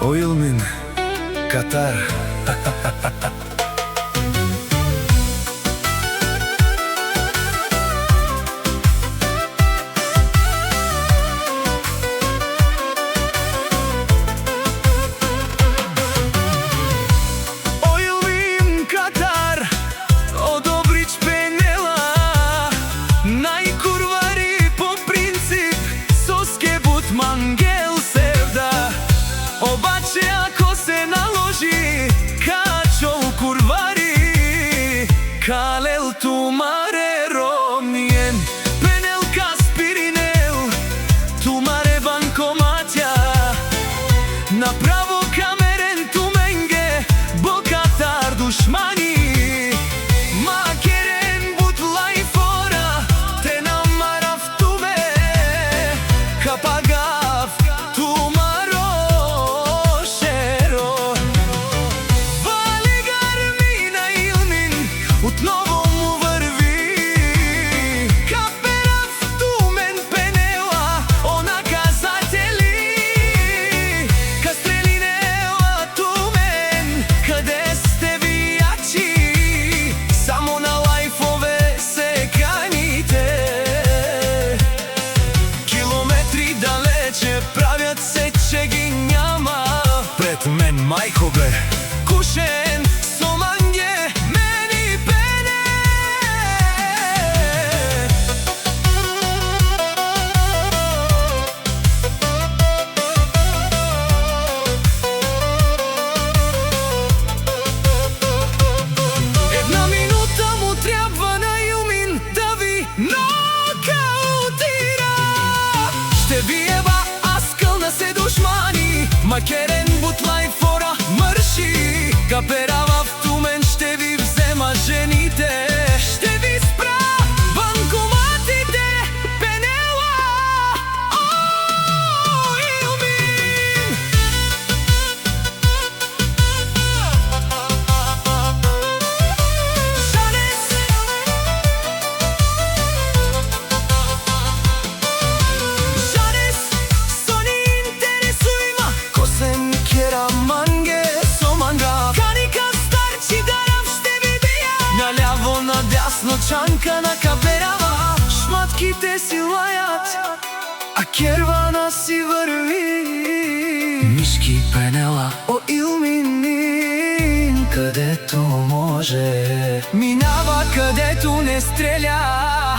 O Ilmin, Katar. Обаче ако се наложи, качо курвари, калел тумаре ромниен, пенел каспиринел, тумаре банкоматја, направо камерен туменге, бокатар душмани, макерен бутлай фора, те намарав туме, капагав тумаро. Отново му върви, каперав тумен пенела, о наказатели, кастрелинела тумен, къде сте виячи, само на лайфове се каните. Километри далече правят се, че ги няма. Пред мен майко бе кушен со манге, макерен бутлай фора мърши, каперава в тумен, ще ви взема жените, ще ви спра банкоматите, пенела, о, Илмин! Жанес! Жанес! Сони интересујма, косен кера манге со манга, каника старчи дарав ще ви бија, наляво надясно чанка на каперава, шматките си лајат, а кервана си върви. Мишки пенела, О Илмин, където може, минава където не стреля.